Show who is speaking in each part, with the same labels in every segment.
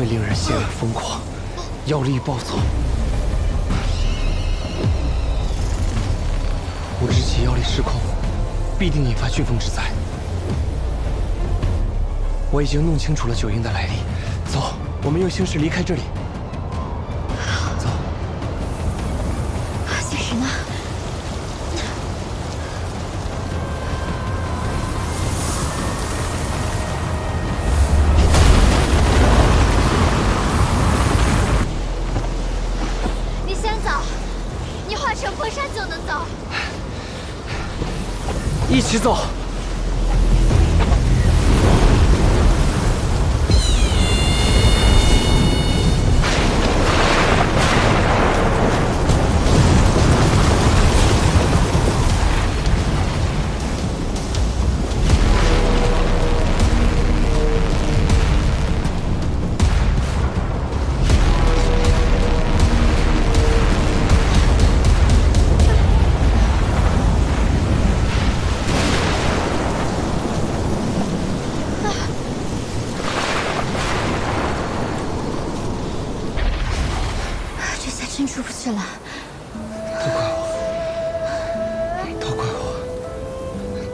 Speaker 1: 令人心儿疯狂，妖力暴走。吾知其妖力失控，必定引发飓风之灾。我已经弄清楚了九婴的来历，走，我们用星矢离开这里。走。
Speaker 2: 星矢呢？你先走，你化成风山就能走。
Speaker 1: 一起走。
Speaker 2: 真出不去了，
Speaker 1: 都怪我，都怪我，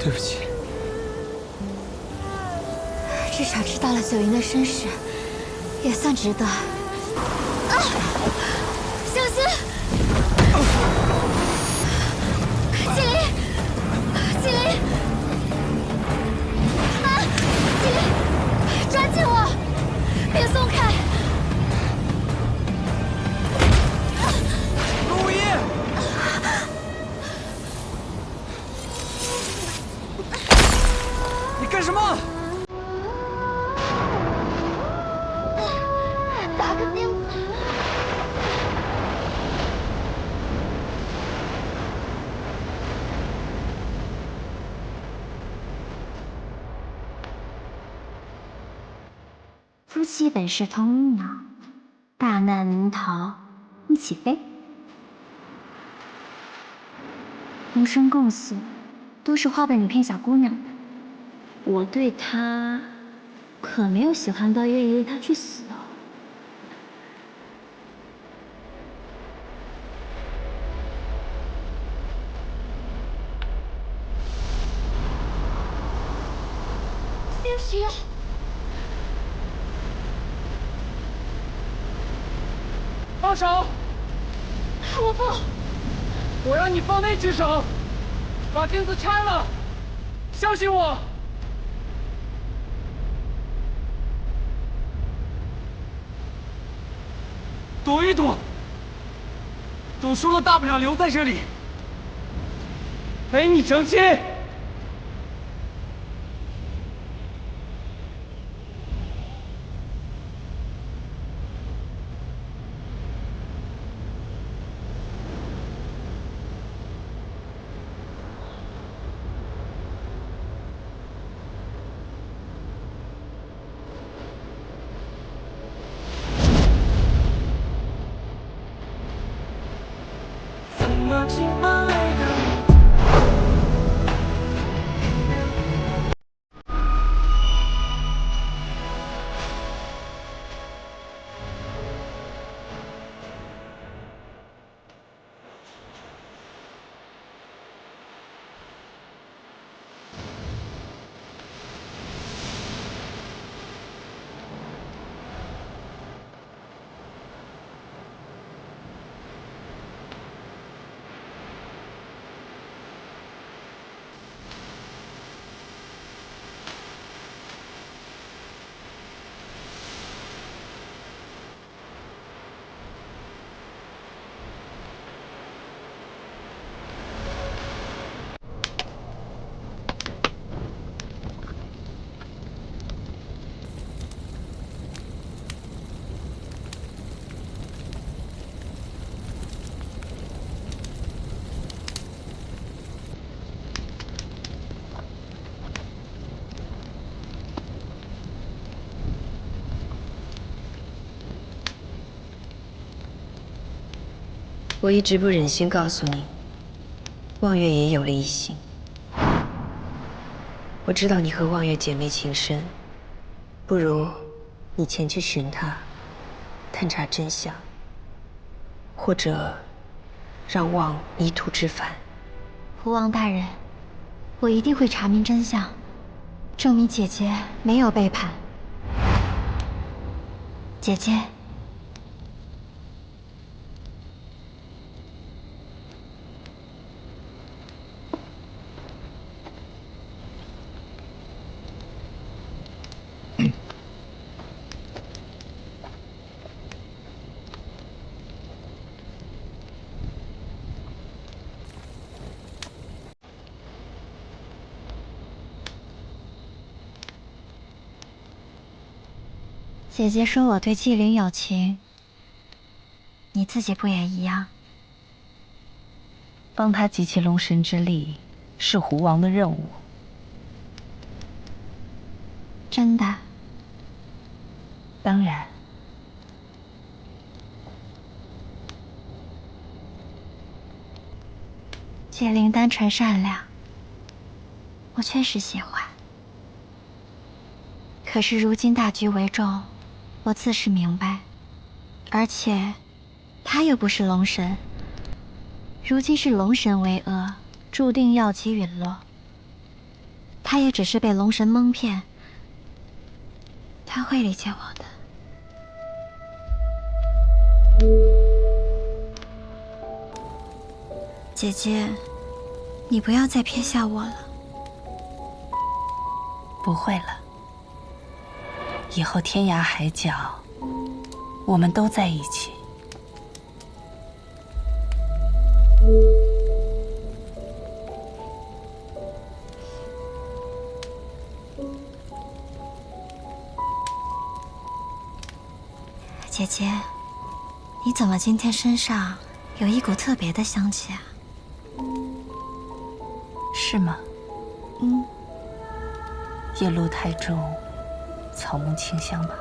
Speaker 1: 对不起。
Speaker 2: 至少知道了九婴的身世，也算值得。小心！麒麟，麒麟！麒麟，抓紧我，别松开！
Speaker 1: 陆一，你干什么？
Speaker 2: 打个钉子。
Speaker 3: 夫妻本是同鸟，大难临头一起飞。同生共死，都是花本里骗小姑娘的。我对她可没有喜欢到愿意为她去死哦。
Speaker 2: 星矢，
Speaker 1: 放手！
Speaker 2: 我不。
Speaker 1: 我让你放那只手，把钉子拆了，相信我。躲一躲，赌输了大不了留在这里，陪你成亲。怎么尽爱的？
Speaker 4: 我一直不忍心告诉你，望月也有了异性。我知道你和望月姐妹情深，不如你前去寻她，探查真相，或者让望迷途知返。
Speaker 2: 胡王大人，我一定会查明真相，证明姐姐没有背叛。姐姐，姐姐说我对纪灵有情，你自己不也一样？
Speaker 5: 帮他集齐龙神之力，是胡王的任务。
Speaker 2: 真的？
Speaker 5: 当然。
Speaker 2: 纪灵单纯善良，我确实喜欢。可是如今大局为重，我自是明白。而且，他又不是龙神。如今是龙神为恶，注定要其陨落。他也只是被龙神蒙骗，他会理解我的。姐姐，你不要再撇下我了。
Speaker 5: 不会了，以后天涯海角，我们都在一起。
Speaker 2: 姐姐，你怎么今天身上有一股特别的香气啊？
Speaker 5: 是吗？
Speaker 2: 嗯，
Speaker 5: 夜露太重，草木清香吧。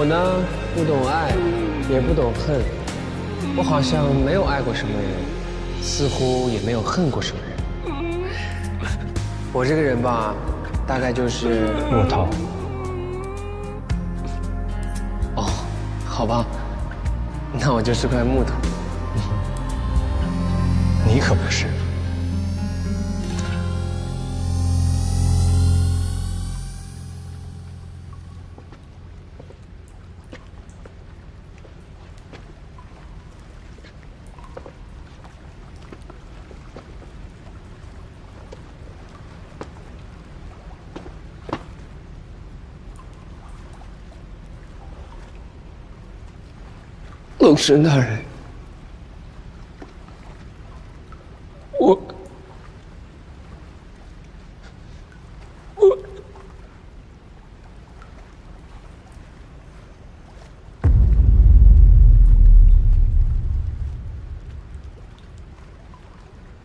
Speaker 6: 呢，不懂爱，也不懂恨，我好像没有爱过什么人，似乎也没有恨过什么人。我这个人吧，大概就是木头。
Speaker 1: 哦，好吧，那我就是块木头。你可不是。龙神大人，我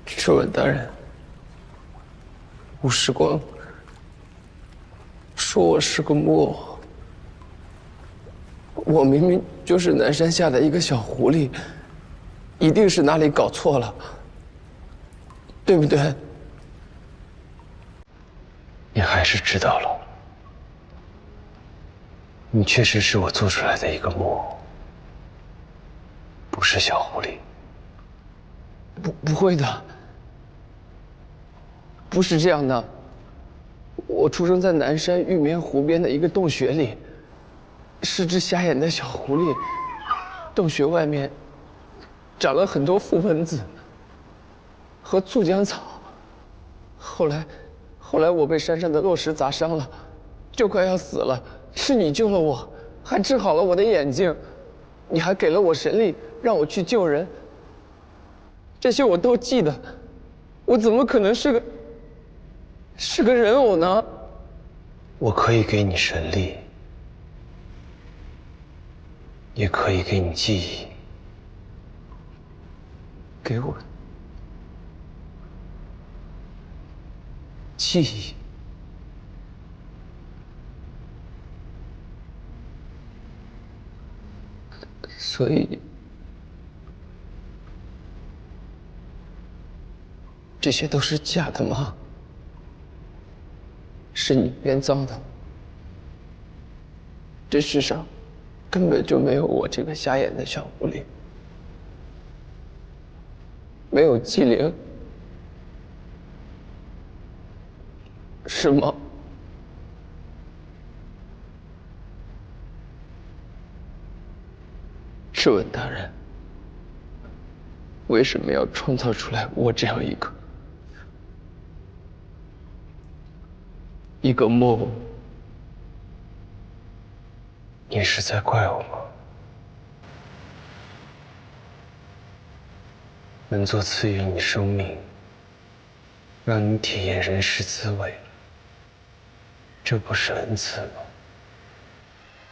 Speaker 1: 赤吻大人，吴时光说我是个木偶。我明明就是南山下的一个小狐狸，一定是哪里搞错了，对不对？你还是知道了，你确实是我做出来的一个木偶，不是小狐狸。不会的，不是这样的。我出生在南山玉棉湖边的一个洞穴里。是只瞎眼的小狐狸，洞穴外面长了很多覆盆子和醋浆草。后来我被山上的落石砸伤了，就快要死了。是你救了我，还治好了我的眼睛，你还给了我神力，让我去救人。这些我都记得，我怎么可能是个人偶呢？我可以给你神力。也可以给你记忆，给我记忆。所以，这些都是假的吗？是你编造的？这世上根本就没有我这个瞎眼的小狐狸，没有纪灵，是吗？质问大人，为什么要创造出来我这样一个木偶？你是在怪我吗？能做赐予你生命，让你体验人世滋味，这不是恩赐吗？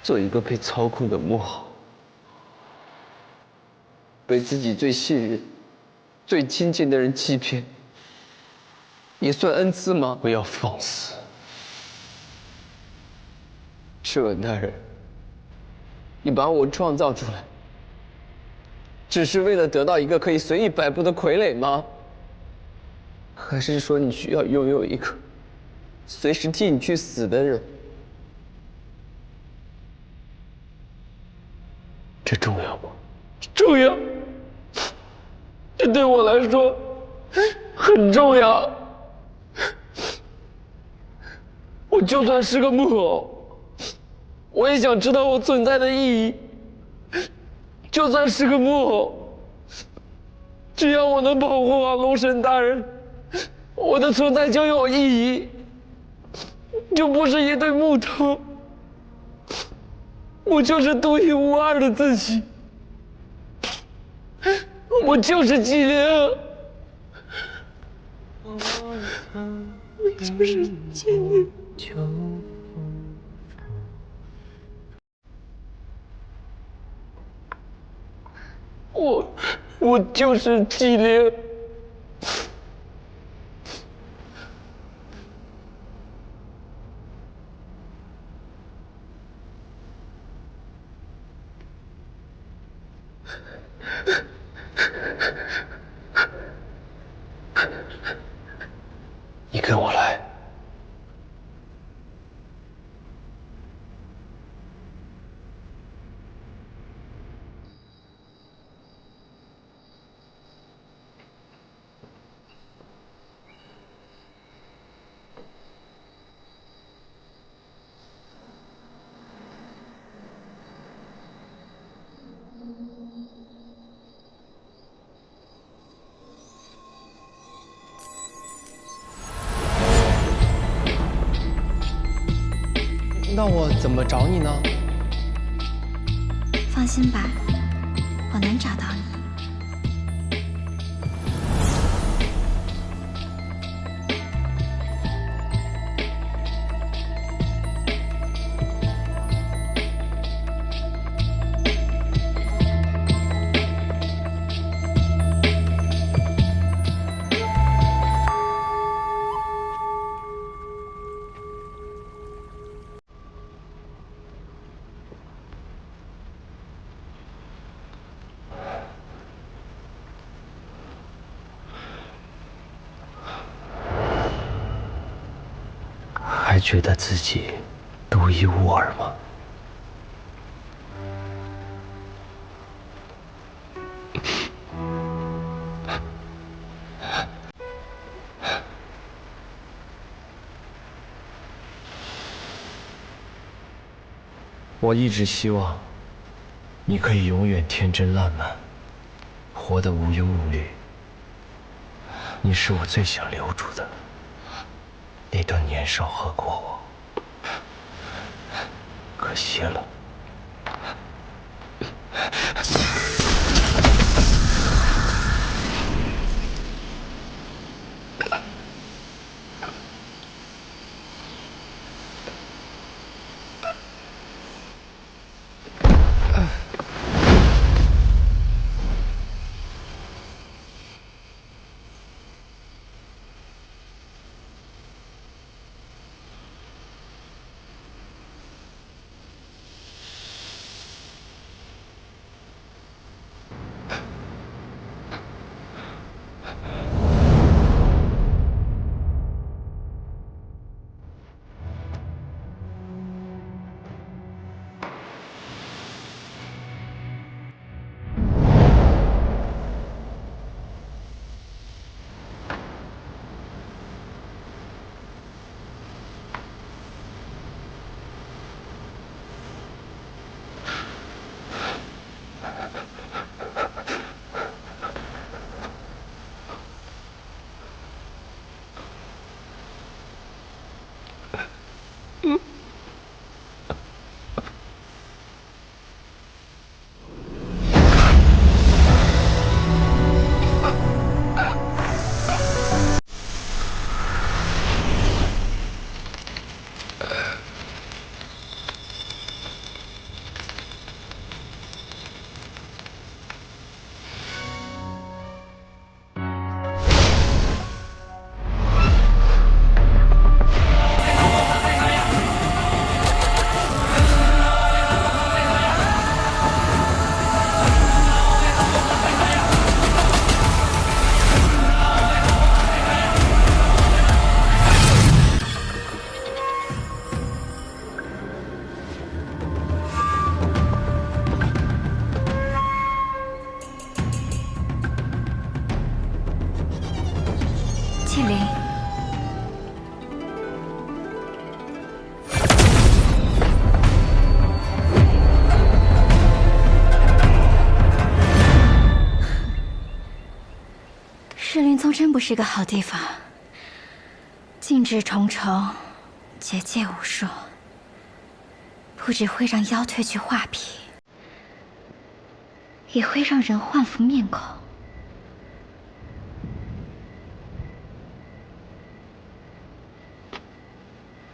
Speaker 1: 做一个被操控的木偶，被自己最信任、最亲近的人欺骗，也算恩赐吗？不要放肆！赤吻大人，你把我创造出来，只是为了得到一个可以随意摆布的傀儡吗？还是说你需要拥有一个随时替你去死的人？这重要吗？重要，这对我来说很重要。我就算是个木偶，我也想知道我存在的意义。就算是个木偶，只要我能保护好龙神大人，我的存在就有意义，就不是一堆木头。我就是独一无二的自己，我就是纪灵，我就是纪灵。我就是纪灵。你跟我来。那我怎么找你呢？
Speaker 2: 放心吧，我能找到你。
Speaker 1: 还觉得自己独一无二吗？我一直希望你可以永远天真烂漫，活得无忧无虑。你是我最想留住的那段年少和过往，可惜了。
Speaker 2: 纪灵，石林宗真不是个好地方，禁制重重，结界无数，不只会让妖褪去画皮，也会让人换副面孔。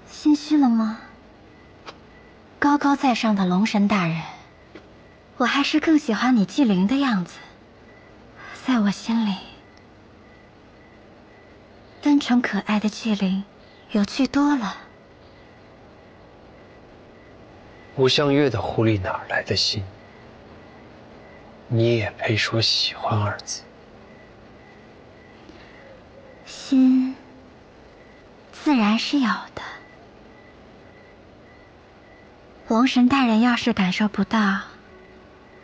Speaker 2: 心虚了吗？高高在上的龙神大人，我还是更喜欢你纪灵的样子。在我心里，单纯可爱的纪灵有趣多了。
Speaker 1: 吴相月的狐狸哪来的心？
Speaker 6: 你也配说喜欢二字？
Speaker 2: 心自然是有的。龙神大人要是感受不到，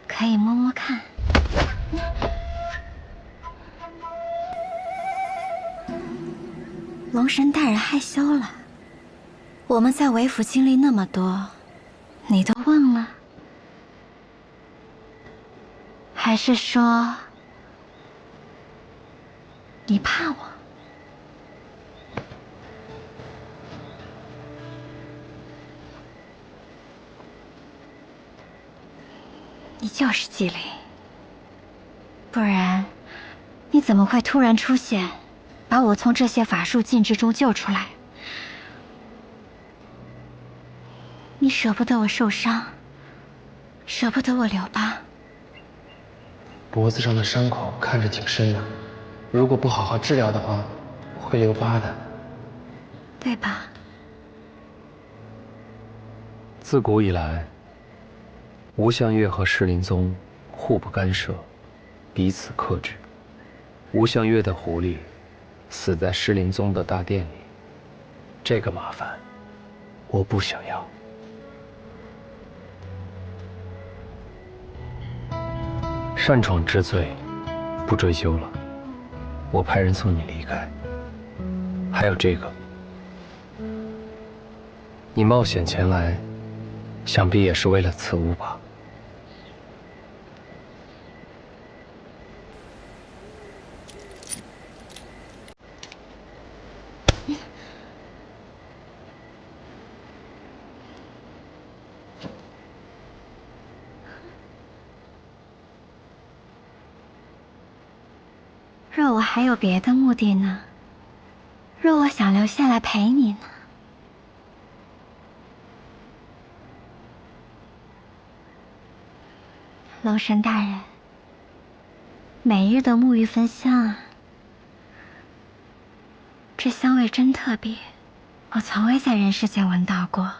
Speaker 2: 可以摸摸看。龙神大人害羞了。我们在为府经历那么多，你都忘了？还是说你怕我？你就是机灵，不然你怎么会突然出现，把我从这些法术禁制中救出来？你舍不得我受伤，舍不得我留疤。
Speaker 6: 脖子上的伤口看着挺深的，如果不好好治疗的话，会留疤的，
Speaker 2: 对吧？
Speaker 7: 自古以来，吴相月和石林宗互不干涉，彼此克制。吴相月的狐狸死在石林宗的大殿里，这个麻烦我不想要。擅闯之罪，不追究了，我派人送你离开。还有这个，你冒险前来，想必也是为了此物吧？
Speaker 2: 若我还有别的目的呢？若我想留下来陪你呢？龙神大人，每日的沐浴焚香啊，这香味真特别，我从未在人世间闻到过。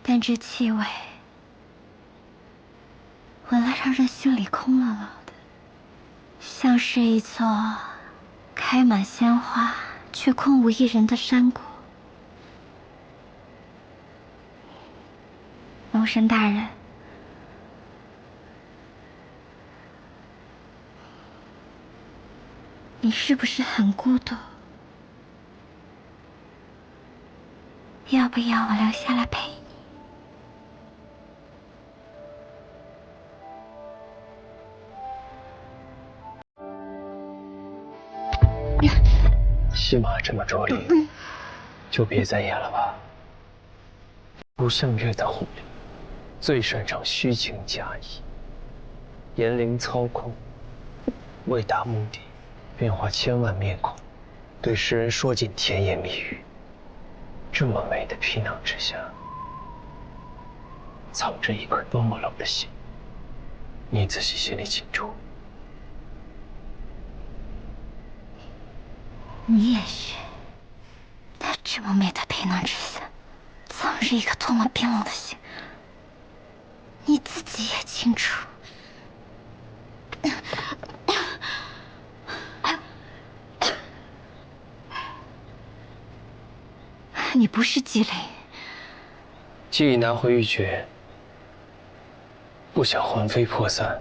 Speaker 2: 但这气味，闻了让人心里空落落的，像是一座开满鲜花却空无一人的山谷。龙神大人，你是不是很孤独？要不要我留下来陪你？
Speaker 6: 戏码这么拙劣，就别再演了吧。吴相月的狐狸最擅长虚情假意，言灵操控，为达目的，变化千万面孔，对世人说尽甜言蜜语。这么美的皮囊之下，藏着一颗多么冷的心，你自己心里清楚。
Speaker 2: 你也是，他这么美的皮囊之下，藏着一颗多么冰冷的心，你自己也清楚。你不是机灵，
Speaker 6: 既已拿回玉珏，不想魂飞魄散，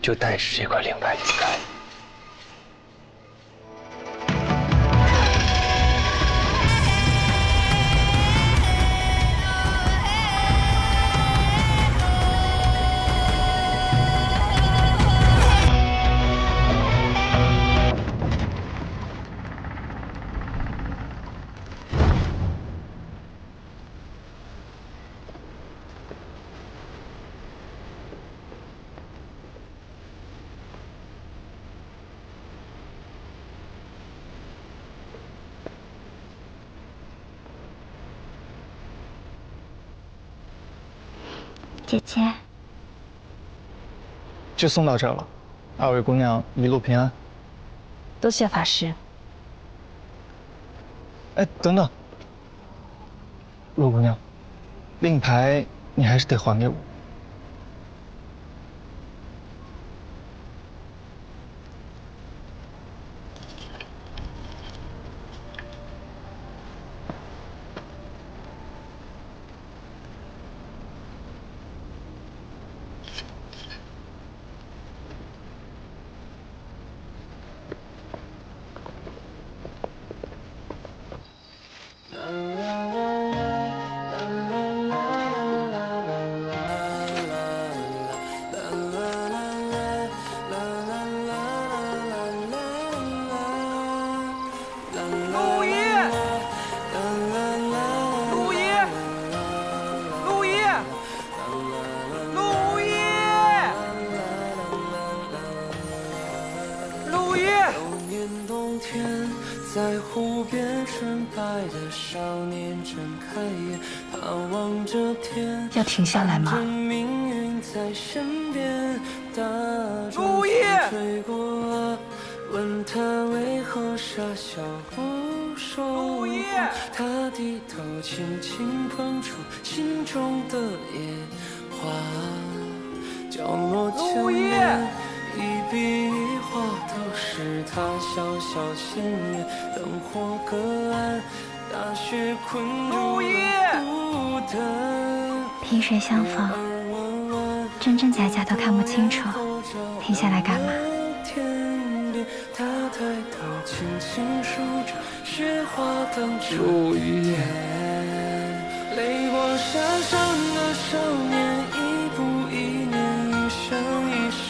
Speaker 6: 就带着这块灵牌离开。
Speaker 2: 姐姐，
Speaker 1: 就送到这儿了，二位姑娘一路平安。
Speaker 5: 多谢法师。
Speaker 1: 哎，等等，陆姑娘，令牌你还是得还给我。
Speaker 8: 年冬天，在湖边纯白的少年睁开眼，盼望着天
Speaker 5: 要停下来吗？
Speaker 8: 命运在身边，打着风吹过，问他为何傻笑不说。他低头轻轻碰触心中的野花，角落前面一笔一画都是他小小心愿，灯火隔岸，大雪困住了孤单。
Speaker 3: 萍水相逢，真真假假都看不清楚，停下来干嘛？
Speaker 8: 他抬头轻轻数着雪花当
Speaker 1: 陆叶，
Speaker 8: 泪光闪闪的少年，一步一年，一生一生。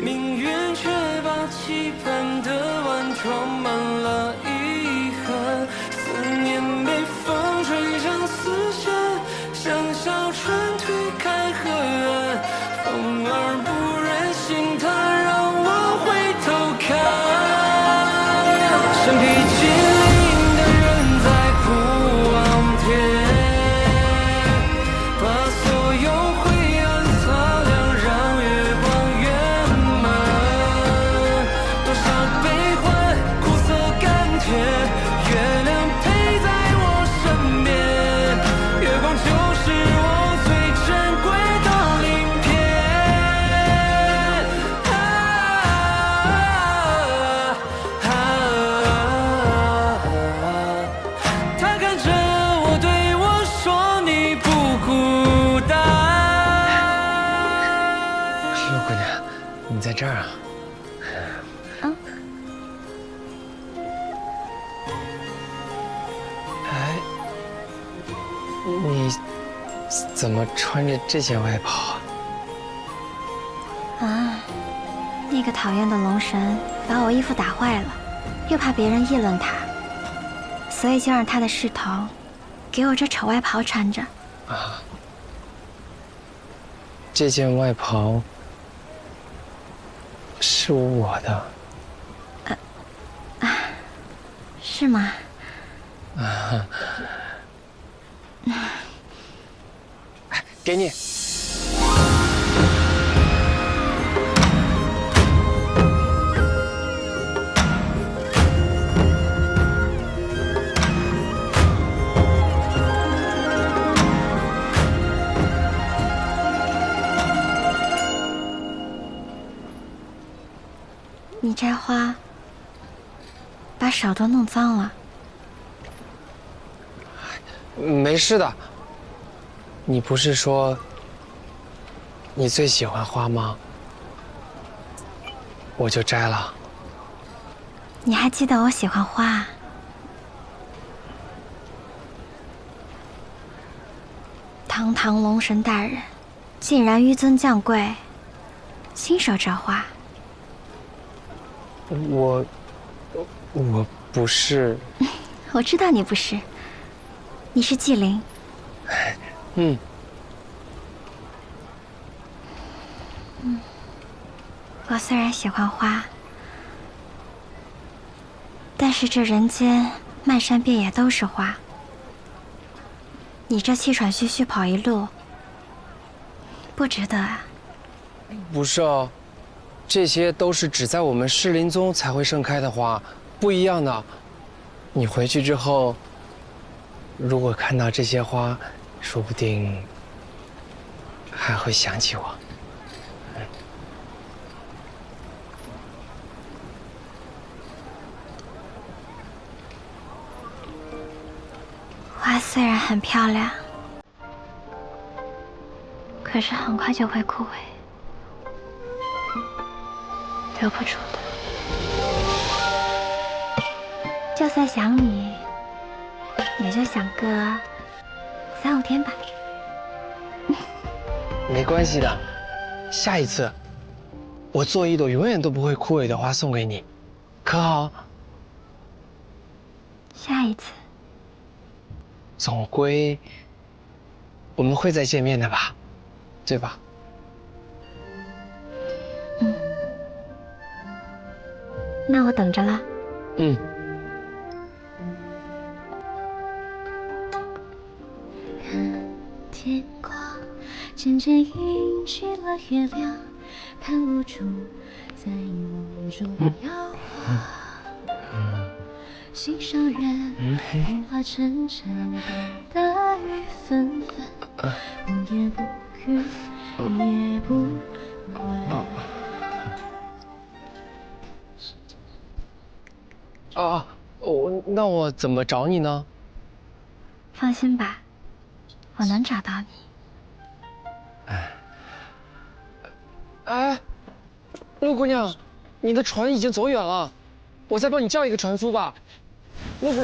Speaker 8: 命运却把期盼的碗装满了遗憾，思念被风吹成丝线，像小船推开河岸，风儿不忍心，它让我回头看。身披金鳞的人在不望天，把所有灰暗擦亮，让月光圆满。多少悲欢，苦涩甘甜，月亮陪在我身边，月光就是我最珍贵的鳞片。他看着我，对我说：“你不孤单。”
Speaker 1: 陆姑娘，你在这儿啊？哎，你怎么穿着这件外袍啊？
Speaker 3: 啊，那个讨厌的龙神把我衣服打坏了，又怕别人议论他，所以就让他的侍童给我这丑外袍穿着。
Speaker 1: 啊，这件外袍是我的。
Speaker 3: 是吗？
Speaker 1: 啊，给你。
Speaker 3: 你摘花，把手都弄脏了。
Speaker 1: 没事的。你不是说你最喜欢花吗？我就摘了。
Speaker 3: 你还记得我喜欢花啊？堂堂龙神大人，竟然纡尊降贵，亲手摘花。
Speaker 1: 我不是。
Speaker 3: 我知道你不是，你是纪灵。
Speaker 1: 嗯。
Speaker 3: 我虽然喜欢花，但是这人间漫山遍野都是花，你这气喘吁吁跑一路，不值得啊。
Speaker 1: 不是哦，这些都是只在我们诗林宗才会盛开的花，不一样的。你回去之后，如果看到这些花，说不定还会想起我。
Speaker 3: 花虽然很漂亮，可是很快就会枯萎，留不住的。就算想你，也就想个3、5天吧。
Speaker 1: 没关系的，下一次我做一朵永远都不会枯萎的花送给你，可好？
Speaker 3: 下一次。
Speaker 1: 总归我们会再见面的吧，对吧？
Speaker 2: 那我等着了。
Speaker 1: 嗯。
Speaker 3: 天光渐渐映起了月亮，看无处在梦中摇晃。心上人红花沉沉，大雨纷纷，我也不语也不问。
Speaker 1: 啊，那我怎么找你呢？
Speaker 2: 放心吧，我能找到你。
Speaker 1: 哎，陆姑娘，你的船已经走远了，我再帮你叫一个船夫吧。陆姑，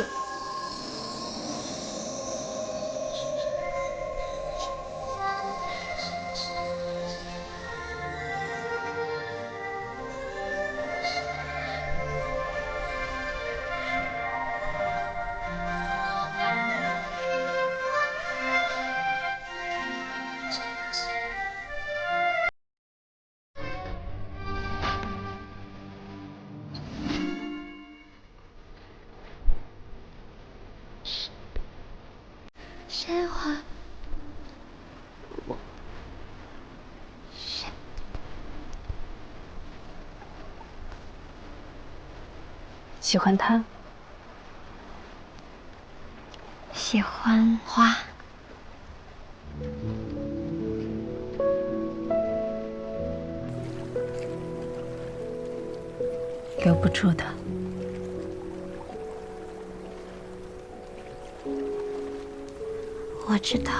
Speaker 3: 鲜花。
Speaker 5: 喜欢他？
Speaker 2: 喜欢花。
Speaker 5: 留不住的。
Speaker 2: 我知道。